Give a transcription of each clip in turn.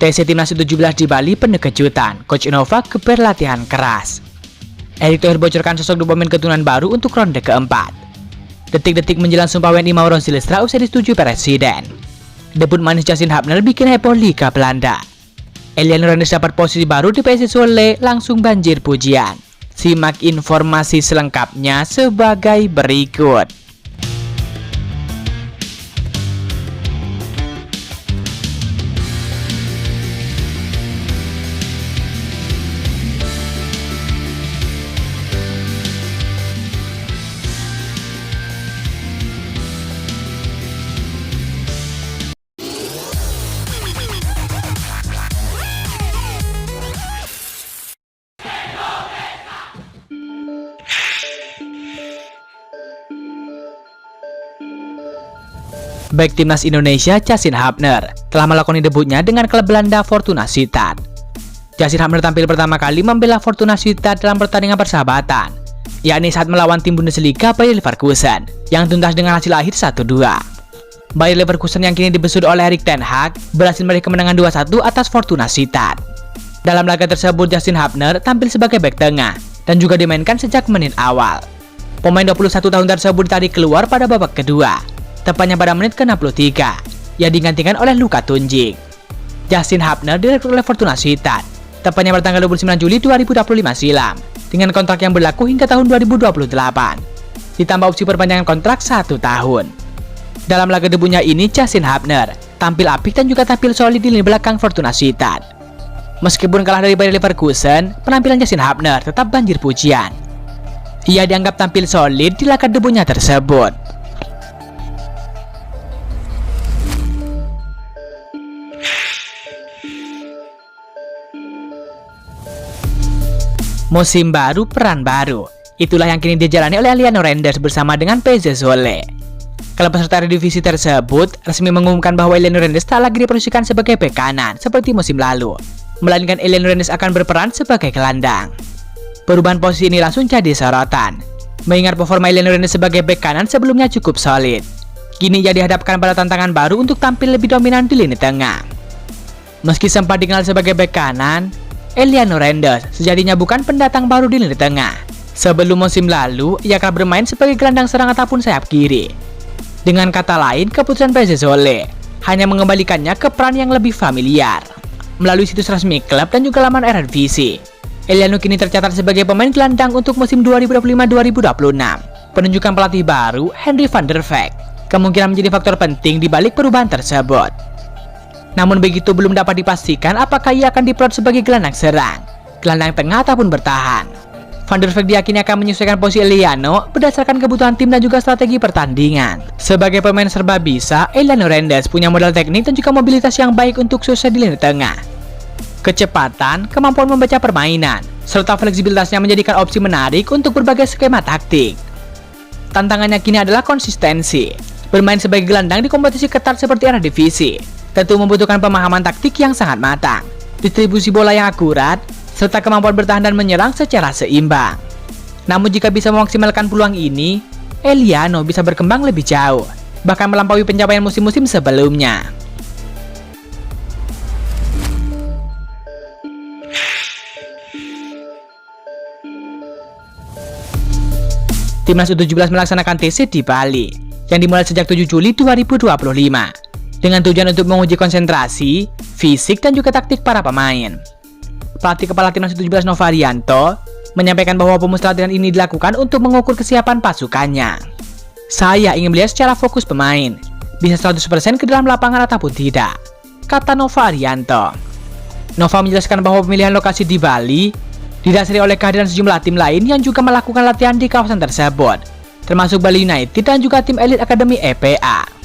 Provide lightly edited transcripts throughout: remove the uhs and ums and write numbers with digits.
TC Timnas U17 di Bali penuh kejutan, Coach Innova geber latihan keras. Erick Thohir bocorkan sosok dua pemain keturunan baru untuk ronde keempat. Detik-detik menjelang Sumpah WNI Mauro Silestra usai disetujui Presiden. Debut manis Justin Hubner bikin heboh Liga Belanda. Eliano Rendes dapat posisi baru di PSSI Zwolle, langsung banjir pujian. Simak informasi selengkapnya sebagai berikut. Back Timnas Indonesia Justin Hubner telah melakukan debutnya dengan klub Belanda Fortuna Sittard. Justin Hubner tampil pertama kali membela Fortuna Sittard dalam pertandingan persahabatan, yakni saat melawan tim Bundesliga Bayer Leverkusen yang tuntas dengan hasil akhir 1-2. Bayer Leverkusen yang kini dibesut oleh Erik ten Hag berhasil meraih kemenangan 2-1 atas Fortuna Sittard. Dalam laga tersebut Justin Hubner tampil sebagai bek tengah dan juga dimainkan sejak menit awal. Pemain 21 tahun tersebut ditarik keluar pada babak kedua, tepatnya pada menit ke-63, yang digantikan oleh Luka Tunjik. Justin Hubner direkrut oleh Fortuna Sittard, tepatnya pada tanggal 29 Juli 2025 silam, dengan kontrak yang berlaku hingga tahun 2028, ditambah opsi perpanjangan kontrak 1 tahun. Dalam laga debutnya ini, Justin Hubner tampil apik dan juga tampil solid di lini belakang Fortuna Sittard. Meskipun kalah dari Bayer Leverkusen, penampilan Justin Hubner tetap banjir pujian. Ia dianggap tampil solid di laga debutnya tersebut. Musim baru, peran baru. Itulah yang kini dijalani oleh Eliano Rendes bersama dengan PSSI Zwolle. Klub peserta divisi tersebut resmi mengumumkan bahwa Eliano Rendes tak lagi dipromosikan sebagai bek kanan seperti musim lalu, melainkan Eliano Rendes akan berperan sebagai gelandang. Perubahan posisi ini langsung jadi sorotan, mengingat performa Eliano Rendes sebagai bek kanan sebelumnya cukup solid. Kini ia dihadapkan pada tantangan baru untuk tampil lebih dominan di lini tengah. Meski sempat dikenal sebagai bek kanan, Eliano Rendes sejatinya bukan pendatang baru di lini tengah. Sebelum musim lalu, ia kerap bermain sebagai gelandang serang ataupun sayap kiri. Dengan kata lain, keputusan PSSI Zwolle hanya mengembalikannya ke peran yang lebih familiar. Melalui situs resmi klub dan juga laman Eredivisie, Eliano kini tercatat sebagai pemain gelandang untuk musim 2025-2026. Penunjukan pelatih baru, Henry van der Vecht, kemungkinan menjadi faktor penting di balik perubahan tersebut. Namun begitu belum dapat dipastikan apakah ia akan diplot sebagai gelandang serang, gelandang tengah ataupun bertahan. Van der Vecht diyakini akan menyesuaikan posisi Eliano berdasarkan kebutuhan tim dan juga strategi pertandingan. Sebagai pemain serba bisa, Eliano Rendes punya modal teknik dan juga mobilitas yang baik untuk sukses di lini tengah. Kecepatan, kemampuan membaca permainan, serta fleksibilitasnya menjadikan opsi menarik untuk berbagai skema taktik. Tantangannya kini adalah konsistensi. Bermain sebagai gelandang di kompetisi ketat seperti Eredivisie tentu membutuhkan pemahaman taktik yang sangat matang, distribusi bola yang akurat, serta kemampuan bertahan dan menyerang secara seimbang. Namun jika bisa memaksimalkan peluang ini, Eliano bisa berkembang lebih jauh, bahkan melampaui pencapaian musim-musim sebelumnya. Timnas U17 melaksanakan TC di Bali, yang dimulai sejak 7 Juli 2025. Dengan tujuan untuk menguji konsentrasi, fisik, dan juga taktik para pemain. Pelatih kepala Timnas U17 Nova Arianto menyampaikan bahwa pemusatan ini dilakukan untuk mengukur kesiapan pasukannya. Saya ingin melihat secara fokus pemain, bisa 100% ke dalam lapangan ataupun tidak, kata Nova Arianto. Nova menjelaskan bahwa pemilihan lokasi di Bali didasari oleh kehadiran sejumlah tim lain yang juga melakukan latihan di kawasan tersebut, termasuk Bali United dan juga tim elit Akademi EPA.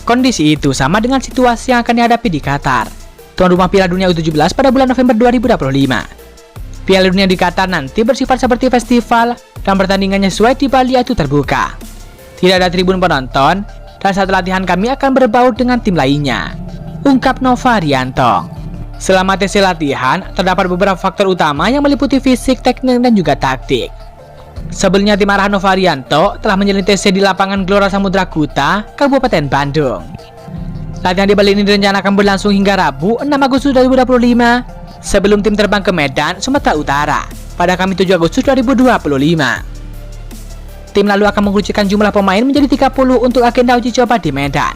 Kondisi itu sama dengan situasi yang akan dihadapi di Qatar, tuan rumah Piala Dunia U17 pada bulan November 2025. Piala Dunia di Qatar nanti bersifat seperti festival dan pertandingannya sesuai di Bali itu terbuka. Tidak ada tribun penonton dan saat latihan kami akan berbaur dengan tim lainnya, ungkap Nova Arianto. Selama TC latihan, terdapat beberapa faktor utama yang meliputi fisik, teknik, dan juga taktik. Sebelumnya tim arahan Nova Arianto telah menjalani TC di lapangan Gelora Samudra Kuta, Kabupaten Bandung. Latihan di Bali ini direncanakan berlangsung hingga Rabu 6 Agustus 2025 sebelum tim terbang ke Medan, Sumatera Utara pada Kamis 7 Agustus 2025. Tim lalu akan mengerucutkan jumlah pemain menjadi 30 untuk agenda uji coba di Medan.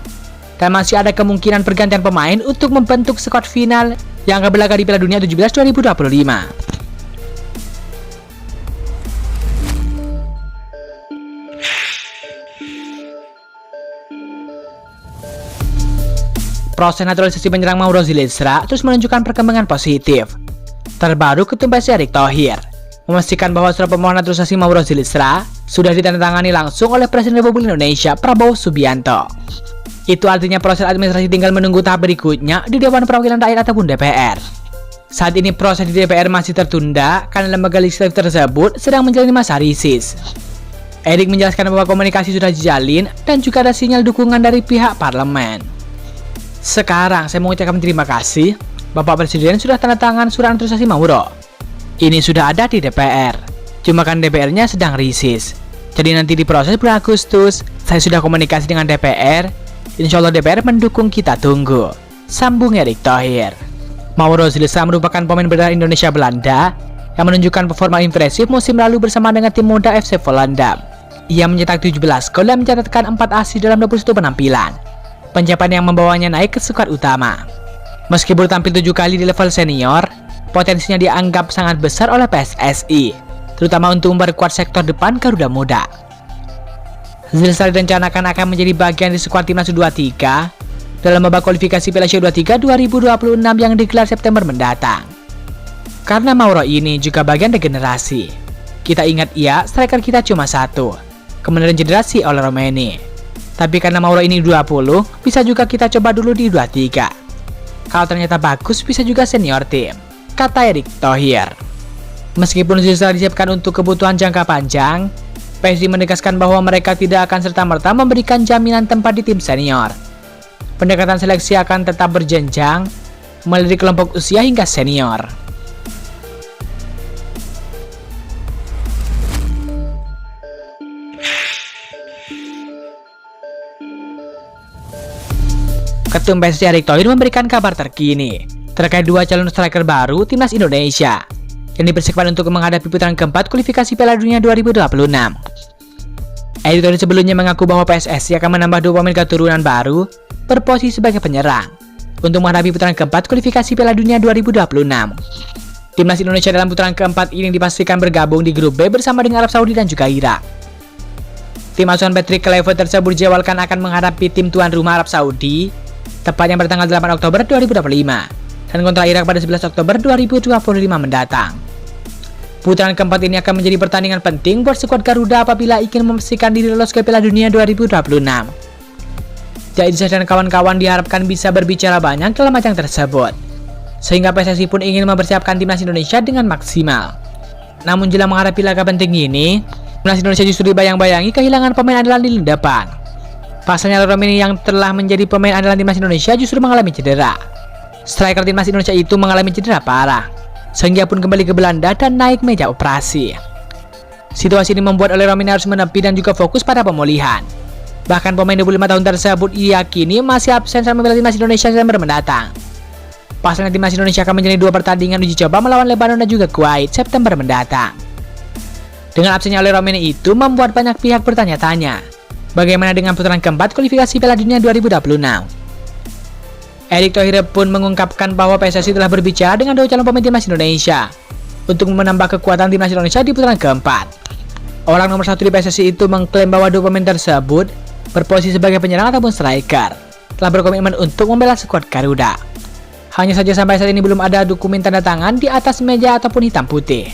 Dan masih ada kemungkinan pergantian pemain untuk membentuk skuad final yang akan berlaga di Piala Dunia 17 2025. Proses naturalisasi penyerang Mauro Zilestra terus menunjukkan perkembangan positif. Terbaru, Ketum PSSI Erick Thohir memastikan bahwa surat permohonan naturalisasi Mauro Zilestra sudah ditandatangani langsung oleh Presiden Republik Indonesia Prabowo Subianto. Itu artinya proses administrasi tinggal menunggu tahap berikutnya di Dewan Perwakilan Rakyat ataupun DPR. Saat ini proses di DPR masih tertunda karena lembaga legislatif tersebut sedang menjalani masa risis. Erick menjelaskan bahwa komunikasi sudah dijalin dan juga ada sinyal dukungan dari pihak parlemen. Sekarang saya mengucapkan terima kasih, Bapak Presiden sudah tanda tangan surat naturalisasi Mauro. Ini sudah ada di DPR, cuma kan DPR-nya sedang risis. Jadi nanti di proses bulan Agustus, saya sudah komunikasi dengan DPR. Insya Allah DPR mendukung, kita tunggu, sambung Erick Thohir. Mauro Zilestra merupakan pemain berdarah Indonesia Belanda yang menunjukkan performa impresif musim lalu bersama dengan tim muda FC Volendam. Ia mencetak 17 gol dan mencatatkan 4 assist dalam 21 penampilan. Pencapaian yang membawanya naik ke skuad utama. Meski baru tampil 7 kali di level senior, potensinya dianggap sangat besar oleh PSSI, terutama untuk memperkuat sektor depan Garuda Muda. Zilestra direncanakan akan menjadi bagian di skuad timnas U23 dalam babak kualifikasi Piala Asia U23 2026 yang digelar September mendatang. Karena Mauro ini juga bagian regenerasi. Kita ingat striker kita cuma satu, kemudian regenerasi oleh Romeni. Tapi karena Mauro ini 20, bisa juga kita coba dulu di 23. Kalau ternyata bagus, bisa juga senior tim, kata Erick Thohir. Meskipun Zilestra disiapkan untuk kebutuhan jangka panjang, PSSI menegaskan bahwa mereka tidak akan serta-merta memberikan jaminan tempat di tim senior. Pendekatan seleksi akan tetap berjenjang, mulai dari kelompok usia hingga senior. Ketum PSSI Erick Thohir memberikan kabar terkini terkait 2 calon striker baru timnas Indonesia yang dipersiapkan untuk menghadapi putaran keempat kualifikasi Piala Dunia 2026. Erick Thohir sebelumnya mengaku bahwa PSSI akan menambah 2 pemain keturunan baru berposisi sebagai penyerang untuk menghadapi putaran keempat kualifikasi Piala Dunia 2026. Timnas Indonesia dalam putaran keempat ini dipastikan bergabung di grup B bersama dengan Arab Saudi dan juga Irak. Tim asuhan Patrick Kluivert tersebut dijadwalkan akan menghadapi tim tuan rumah Arab Saudi tepatnya pada tanggal 8 Oktober 2025 dan kontra Irak pada 11 Oktober 2025 mendatang. Putaran keempat ini akan menjadi pertandingan penting buat skuad Garuda apabila ingin memastikan diri lolos ke Piala Dunia 2026. Jaiza dan kawan-kawan diharapkan bisa berbicara banyak dalam ajang tersebut, sehingga PSSI pun ingin mempersiapkan timnas Indonesia dengan maksimal. Namun jelang menghadapi laga penting ini, timnas Indonesia justru dibayang-bayangi kehilangan pemain andalan di lini depan. Pasalnya Romeni yang telah menjadi pemain andalan timnas Indonesia justru mengalami cedera. Striker timnas Indonesia itu mengalami cedera parah, sehingga pun kembali ke Belanda dan naik meja operasi. Situasi ini membuat Romeni harus menepi dan juga fokus pada pemulihan. Bahkan pemain 25 tahun tersebut diyakini masih absen saat membela timnas Indonesia September mendatang. Pasalnya timnas Indonesia akan menjalani 2 pertandingan uji coba melawan Lebanon dan juga Kuwait September mendatang. Dengan absennya Romeni itu membuat banyak pihak bertanya-tanya, bagaimana dengan putaran keempat kualifikasi Piala Dunia 2026? Erick Thohir pun mengungkapkan bahwa PSSI telah berbicara dengan 2 calon pemain timnas Indonesia untuk menambah kekuatan timnas Indonesia di putaran keempat. Orang nomor 1 di PSSI itu mengklaim bahwa 2 pemain tersebut berposisi sebagai penyerang ataupun striker telah berkomitmen untuk membela skuad Garuda. Hanya saja sampai saat ini belum ada dokumen tanda tangan di atas meja ataupun hitam putih.